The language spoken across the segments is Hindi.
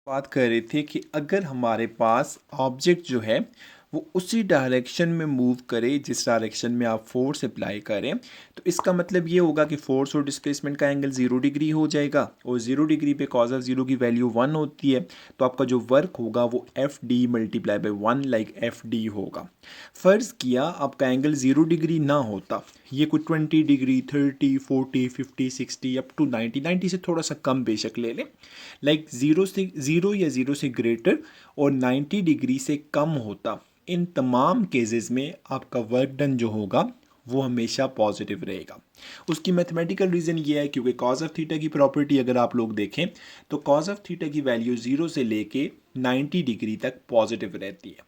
बात कर रहे थे कि अगर हमारे पास ऑब्जेक्ट जो है वो उसी डायरेक्शन में मूव करे जिस डायरेक्शन में आप फोर्स अप्लाई करें, तो इसका मतलब ये होगा कि फोर्स और डिस्प्लेसमेंट का एंगल 0 डिग्री हो जाएगा और 0 डिग्री पे कॉज ऑफ 0 की वैल्यू 1 होती है। तो आपका जो वर्क होगा वो F D multiply by 1 like F D होगा। फ़र्ज़ किया आपका एंगल 0 डिग्री ना होता, ये कुछ 20 डिग्री 30 40 50 60 अप टू 90 से थोड़ा सा कम बेशक ले लें, लाइक ज़ीरो या ज़ीरो से ग्रेटर और 90 डिग्री से कम होता। इन तमाम केसेस में आपका वर्क डन जो होगा वो हमेशा पॉजिटिव रहेगा। उसकी मैथमेटिकल रीज़न ये है क्योंकि कॉज ऑफ थीटा की प्रॉपर्टी अगर आप लोग देखें तो कॉज ऑफ थीटा की वैल्यू 0 से लेके 90 डिग्री तक पॉजिटिव रहती है।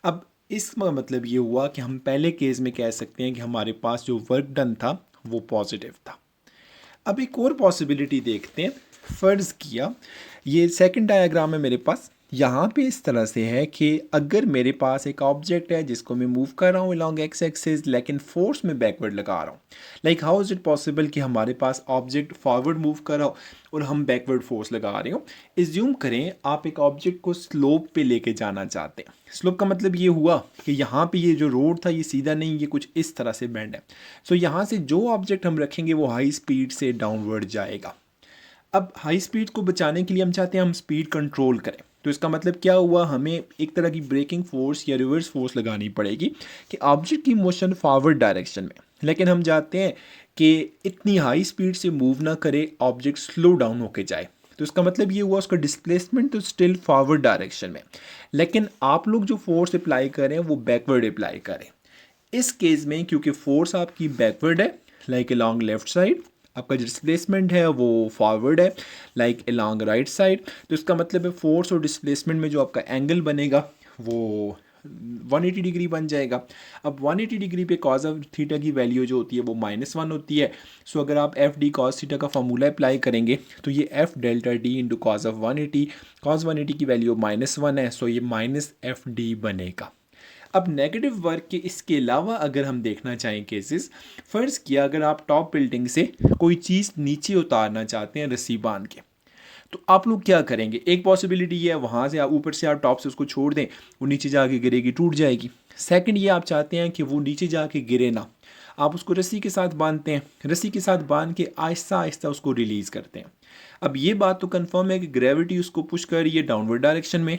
अब इसका मतलब ये हुआ कि हम पहले केस में कह सकते हैं कि हमारे पास जो वर्क डन था वो पॉजिटिव था। अब एक और पॉसिबिलिटी देखते हैं। फ़र्ज़ किया ये सेकंड डायग्राम है मेरे पास, यहाँ पे इस तरह से है कि अगर मेरे पास एक ऑब्जेक्ट है जिसको मैं मूव कर रहा हूँ अलॉन्ग एक्स एक्सिस, लेकिन फोर्स में बैकवर्ड लगा रहा हूँ। Like how is it possible कि हमारे पास ऑब्जेक्ट फॉरवर्ड मूव कर रहा हो और हम बैकवर्ड फोर्स लगा रहे हो। एज्यूम करें आप एक ऑब्जेक्ट को स्लोप पे लेके जाना चाहते हैं। स्लोप का मतलब ये हुआ कि यहाँ पे ये जो रोड था ये सीधा नहीं, ये कुछ इस तरह से बेंड है। सो यहाँ से जो ऑब्जेक्ट हम रखेंगे वो हाई स्पीड से डाउनवर्ड जाएगा। अब हाई स्पीड को बचाने के लिए हम चाहते हैं हम स्पीड कंट्रोल करें। तो इसका मतलब क्या हुआ, हमें एक तरह की ब्रेकिंग फोर्स या रिवर्स फोर्स लगानी पड़ेगी कि ऑब्जेक्ट की मोशन फॉरवर्ड डायरेक्शन में, लेकिन हम चाहते हैं कि इतनी हाई स्पीड से मूव ना करे, ऑब्जेक्ट स्लो डाउन होके जाए। तो इसका मतलब ये हुआ उसका डिस्प्लेसमेंट तो स्टिल फॉरवर्ड डायरेक्शन में, लेकिन आप लोग जो फोर्स अप्लाई करें वो बैकवर्ड अप्लाई करें। इस केस में क्योंकि फोर्स आपकी बैकवर्ड है लाइक अलॉन्ग लेफ्ट साइड, आपका डिस्प्लेसमेंट है वो फॉरवर्ड है लाइक अलॉन्ग राइट साइड, तो इसका मतलब है फोर्स और डिस्प्लेसमेंट में जो आपका एंगल बनेगा वो 180 डिग्री बन जाएगा। अब 180 डिग्री पे कॉज ऑफ थीटा की वैल्यू जो होती है वो -1 होती है। सो अगर आप एफ डी कॉज थीटा का फॉर्मूला अप्लाई करेंगे तो ये F delta D into cos of 180, cause 180 की वैल्यू -1 है, सो ये माइनस एफ डी बनेगा। अब नेगेटिव वर्क के इसके अलावा अगर हम देखना चाहें केसेस, फ़र्ज़ किया अगर आप टॉप बिल्डिंग से कोई चीज़ नीचे उतारना चाहते हैं रस्सी बांध के, तो आप लोग क्या करेंगे। एक पॉसिबिलिटी ये है वहाँ से आप ऊपर से आप टॉप से उसको छोड़ दें, वो नीचे जाके गिरेगी, टूट जाएगी। सेकंड ये आप चाहते हैं कि वो नीचे जाके गिरे ना, आप उसको रस्सी के साथ बांधते हैं, रस्सी के साथ बांध के आहिस्ता आहिस्ता उसको रिलीज़ करते हैं। अब ये बात तो कंफर्म है कि ग्रेविटी उसको पुश कर रही है डाउनवर्ड डायरेक्शन में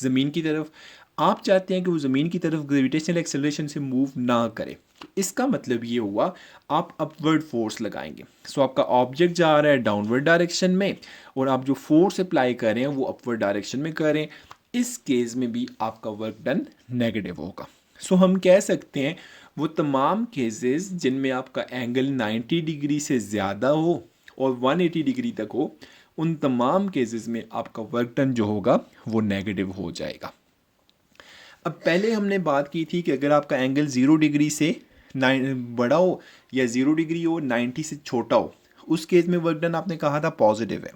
ज़मीन की तरफ। आप चाहते हैं कि वो ज़मीन की तरफ ग्रेविटेशनल एक्सेलरेशन से मूव ना करे, तो इसका मतलब ये हुआ आप अपवर्ड फोर्स लगाएंगे। सो आपका ऑब्जेक्ट जा रहा है डाउनवर्ड डायरेक्शन में और आप जो फोर्स अप्लाई कर रहे हैं वो अपवर्ड डायरेक्शन में करें। इस केस में भी आपका वर्क डन नेगेटिव होगा। सो हम कह सकते हैं वो तमाम केसेस जिनमें आपका एंगल 90 डिग्री से ज़्यादा हो और 180 डिग्री तक हो, उन तमाम केसेस में आपका वर्क डन जो होगा वो नेगेटिव हो जाएगा। अब पहले हमने बात की थी कि अगर आपका एंगल 0 डिग्री से बड़ा हो या 0 डिग्री हो 90 से छोटा हो, उस केस में वर्क डन आपने कहा था पॉजिटिव है।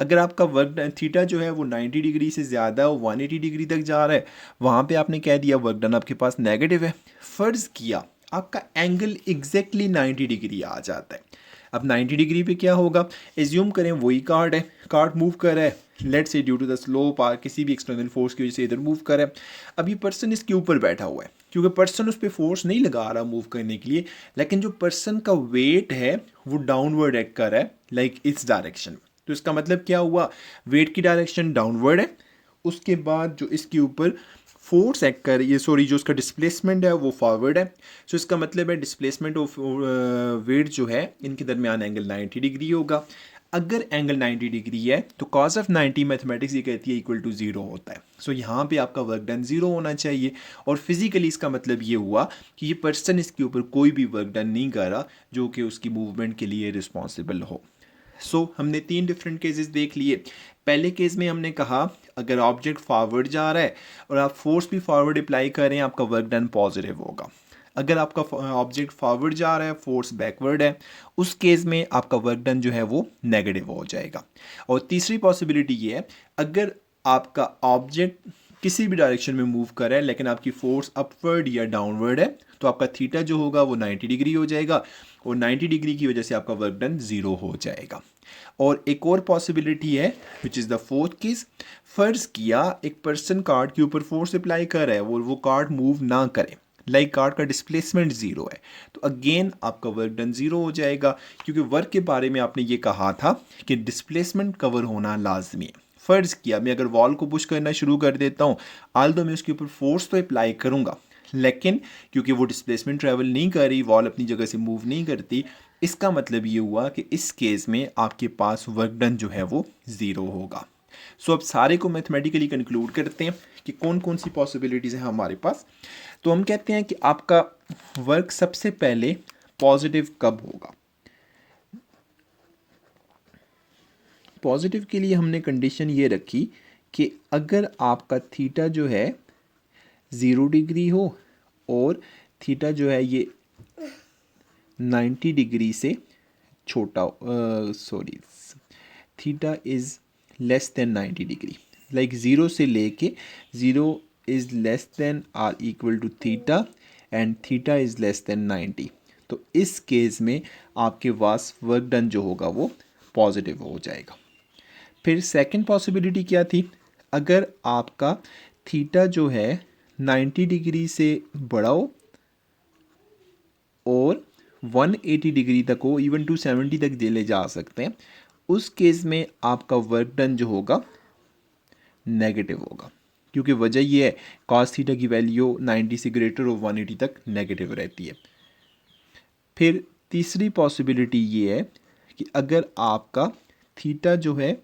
अगर आपका वर्क डन थीटा जो है वो 90 डिग्री से ज़्यादा हो 180 डिग्री तक जा रहा है, वहाँ पे आपने कह दिया वर्क डन आपके पास नेगेटिव है। फ़र्ज़ किया आपका एंगल एग्जैक्टली 90 डिग्री आ जाता है। अब 90 डिग्री पे क्या होगा, एज्यूम करें वही कार्ड है, कार्ड मूव कर रहा है, लेट से ड्यू टू द स्लोप और किसी भी एक्सटर्नल फोर्स की वजह से इधर मूव कर रहा है। अब ये पर्सन इसके ऊपर बैठा हुआ है, क्योंकि पर्सन उस पर फोर्स नहीं लगा रहा मूव करने के लिए, लेकिन जो पर्सन का वेट है वो डाउनवर्ड एक्ट कर रहा है लाइक इस डायरेक्शन। तो इसका मतलब क्या हुआ, वेट की डायरेक्शन डाउनवर्ड है, उसके बाद जो इसके ऊपर फोर्स एक्ट कर ये सॉरी जो उसका डिस्प्लेसमेंट है वो फॉरवर्ड है। सो इसका मतलब है डिस्प्लेसमेंट ऑफ वेट जो है इनके दरमियान एंगल 90 डिग्री होगा। अगर एंगल 90 डिग्री है तो कॉस ऑफ 90 मैथमेटिक्स ये कहती है इक्वल टू 0 होता है। सो यहाँ पे आपका वर्क डन 0 होना चाहिए और फिजिकली इसका मतलब ये हुआ कि ये पर्सन इसके ऊपर कोई भी वर्क डन नहीं कर रहा जो कि उसकी मूवमेंट के लिए रिस्पॉन्सिबल हो। हमने 3 डिफरेंट केसेस देख लिए। पहले केस में हमने कहा अगर ऑब्जेक्ट फॉरवर्ड जा रहा है और आप फोर्स भी फॉरवर्ड अप्लाई कर रहे हैं, आपका वर्क डन पॉजिटिव होगा। अगर आपका ऑब्जेक्ट फॉरवर्ड जा रहा है, फोर्स बैकवर्ड है, उस केस में आपका वर्क डन जो है वो नेगेटिव हो जाएगा। और तीसरी पॉसिबिलिटी ये है अगर आपका ऑब्जेक्ट किसी भी डायरेक्शन में मूव कर रहा है लेकिन आपकी फोर्स अपवर्ड या डाउनवर्ड है, तो आपका थीटा जो होगा वो 90 डिग्री हो जाएगा और 90 डिग्री की वजह से आपका वर्क डन 0 हो जाएगा। और एक और पॉसिबिलिटी है which is the fourth case, फ़र्ज़ किया एक पर्सन कार्ड के ऊपर फोर्स अप्लाई कर रहा है, वो कार्ड मूव ना करे, लाइक कार्ड का डिस्प्लेसमेंट ज़ीरो है, तो अगेन आपका वर्क डन ज़ीरो हो जाएगा, क्योंकि वर्क के बारे में आपने ये कहा था कि डिस्प्लेसमेंट कवर होना लाजमी है। फ़र्ज़ किया मैं अगर वॉल को पुश करना शुरू कर देता हूँ, आल्दो मैं उसके ऊपर फोर्स तो अप्लाई करूँगा, लेकिन क्योंकि वो डिस्प्लेसमेंट ट्रैवल नहीं कर रही, वॉल अपनी जगह से मूव नहीं करती, इसका मतलब ये हुआ कि इस केस में आपके पास वर्क डन जो है वो ज़ीरो होगा। सो अब सारे को मैथमेटिकली कंक्लूड करते हैं कि कौन कौन सी पॉसिबिलिटीज़ हैं हमारे पास। तो हम कहते हैं कि आपका वर्क सबसे पहले पॉजिटिव कब होगा। पॉजिटिव के लिए हमने कंडीशन ये रखी कि अगर आपका थीटा जो है 0 डिग्री हो और थीटा जो है ये 90 डिग्री से छोटा, sorry, theta is less than 90 degree, like 0 से लेके 0 is less than or equal to theta and theta is less than 90। तो इस केस में आपके पास वर्क डन जो होगा वो पॉजिटिव हो जाएगा। फिर सेकंड पॉसिबिलिटी क्या थी, अगर आपका थीटा जो है 90 डिग्री से बड़ा हो और 180 डिग्री तक हो, इवन 270 तक ले जा सकते हैं, उस केस में आपका वर्क डन जो होगा नेगेटिव होगा, क्योंकि वजह ये है कॉस थीटा की वैल्यू 90 से ग्रेटर और 180 तक नेगेटिव रहती है। फिर तीसरी पॉसिबिलिटी ये है कि अगर आपका थीटा जो है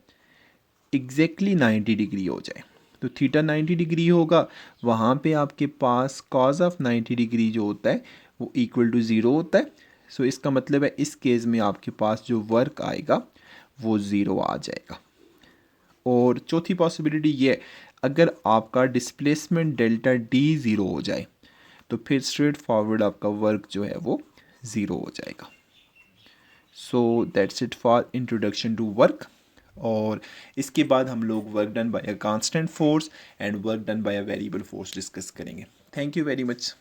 एग्जैक्टली 90 डिग्री हो जाए, तो थीटा 90 डिग्री होगा, वहाँ पे आपके पास कॉज ऑफ 90 डिग्री जो होता है वो इक्वल टू ज़ीरो होता है। सो इसका मतलब है इस केस में आपके पास जो वर्क आएगा वो ज़ीरो आ जाएगा। और चौथी पॉसिबिलिटी ये है, अगर आपका डिस्प्लेसमेंट डेल्टा डी ज़ीरो हो जाए तो फिर स्ट्रेट फॉरवर्ड आपका वर्क जो है वो ज़ीरो हो जाएगा। So that's it for introduction to work. और इसके बाद हम लोग work done by a constant force and work done by a variable force discuss करेंगे। Thank you very much.